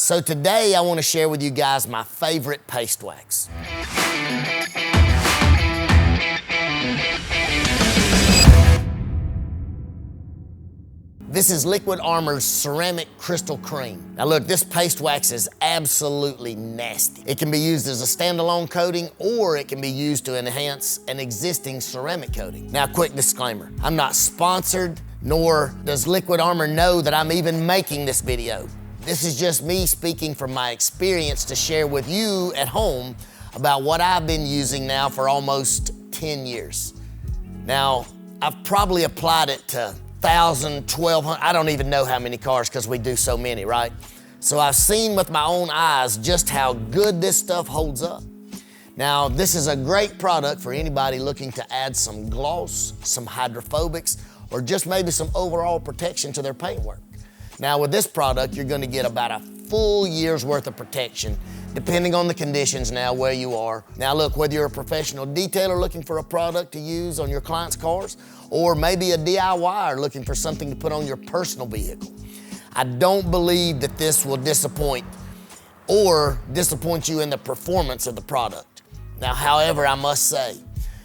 So today I want to share with you guys my favorite paste wax. This is Liquid Armour's Ceramic Crystal Creme. Now look, this paste wax is absolutely nasty. It can be used as a standalone coating, or it can be used to enhance an existing ceramic coating. Now, quick disclaimer, I'm not sponsored, nor does Liquid Armour know that I'm even making this video. This is just me speaking from my experience to share with you at home about what I've been using now for almost 10 years. Now, I've probably applied it to 1,000, 1,200, I don't even know how many cars because we do so many, right? So I've seen with my own eyes just how good this stuff holds up. Now, this is a great product for anybody looking to add some gloss, some hydrophobics, or just maybe some overall protection to their paintwork. Now, with this product, you're gonna get about a full year's worth of protection, depending on the conditions now where you are. Now look, whether you're a professional detailer looking for a product to use on your client's cars, or maybe a DIYer looking for something to put on your personal vehicle, I don't believe that this will disappoint or disappoint you in the performance of the product. Now, however, I must say,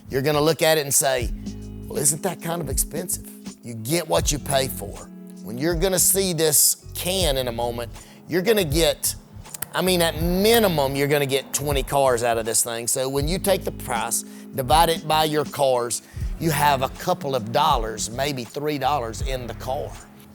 you're gonna look at it and say, well, isn't that kind of expensive? You get what you pay for. When you're gonna see this can in a moment, you're gonna get, I mean, at minimum, you're gonna get 20 cars out of this thing. So when you take the price, divide it by your cars, you have a couple of dollars, maybe $3 in the car.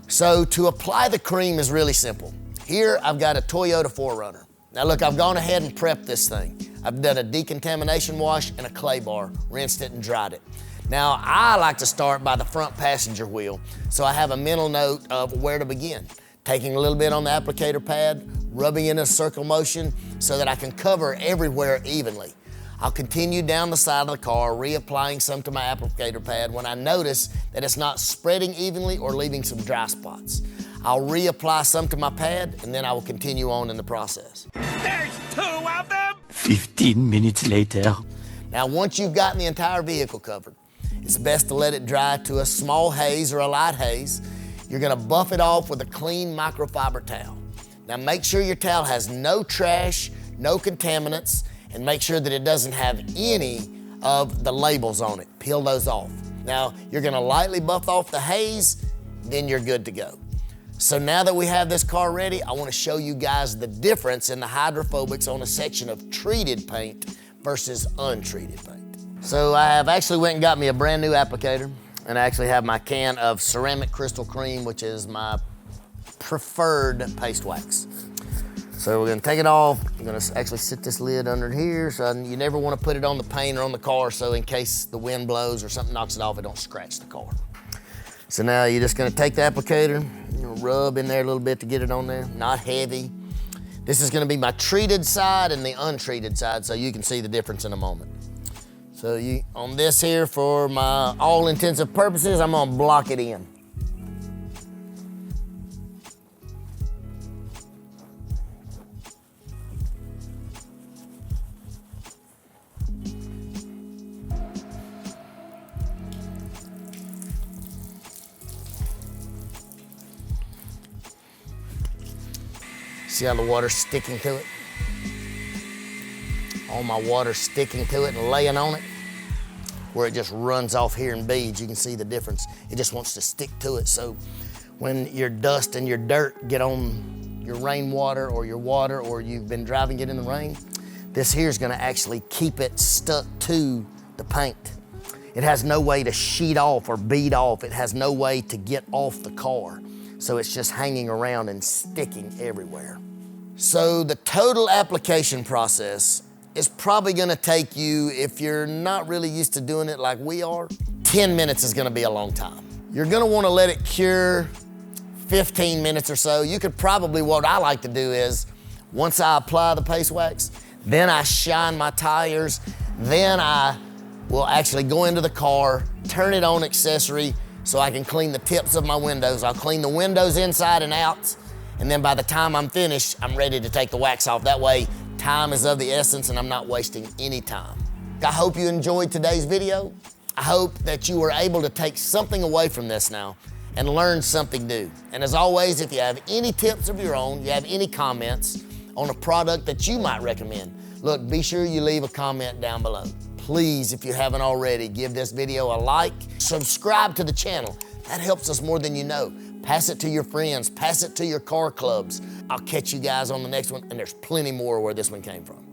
So to apply the cream is really simple. Here, I've got a Toyota 4Runner. Now look, I've gone ahead and prepped this thing. I've done a decontamination wash and a clay bar, rinsed it and dried it. Now, I like to start by the front passenger wheel, so I have a mental note of where to begin. Taking a little bit on the applicator pad, rubbing in a circle motion so that I can cover everywhere evenly. I'll continue down the side of the car, reapplying some to my applicator pad when I notice that it's not spreading evenly or leaving some dry spots. I'll reapply some to my pad, and then I will continue on in the process. There's 2 of them! 15 minutes later. Now, once you've gotten the entire vehicle covered, it's best to let it dry to a small haze or a light haze. You're gonna buff it off with a clean microfiber towel. Now make sure your towel has no trash, no contaminants, and make sure that it doesn't have any of the labels on it. Peel those off. Now you're gonna lightly buff off the haze, then you're good to go. So now that we have this car ready, I wanna show you guys the difference in the hydrophobics on a section of treated paint versus untreated paint. So I have actually went and got me a brand new applicator, and I actually have my can of Ceramic Crystal Creme, which is my preferred paste wax. So we're gonna take it off. I'm gonna actually sit this lid under here, so you never wanna put it on the paint or on the car, so in case the wind blows or something knocks it off, it don't scratch the car. So now you're just gonna take the applicator, rub in there a little bit to get it on there, not heavy. This is gonna be my treated side and the untreated side, so you can see the difference in a moment. So on this here, for my all intensive purposes, I'm gonna block it in. See how the water's sticking to it? All my water sticking to it and laying on it, where it just runs off here in beads. You can see the difference. It just wants to stick to it. So when your dust and your dirt get on your rainwater or your water, or you've been driving it in the rain, this here is gonna actually keep it stuck to the paint. It has no way to sheet off or bead off. It has no way to get off the car. So it's just hanging around and sticking everywhere. So the total application process is probably gonna take you, if you're not really used to doing it like we are, 10 minutes is gonna be a long time. You're gonna wanna let it cure 15 minutes or so. You could probably, what I like to do is, once I apply the paste wax, then I shine my tires, then I will actually go into the car, turn it on accessory so I can clean the tips of my windows. I'll clean the windows inside and out, and then by the time I'm finished, I'm ready to take the wax off. That way, time is of the essence and I'm not wasting any time. I hope you enjoyed today's video. I hope that you were able to take something away from this now and learn something new. And as always, if you have any tips of your own, you have any comments on a product that you might recommend, look, be sure you leave a comment down below. Please, if you haven't already, give this video a like, subscribe to the channel. That helps us more than you know. Pass it to your friends, pass it to your car clubs. I'll catch you guys on the next one, and there's plenty more where this one came from.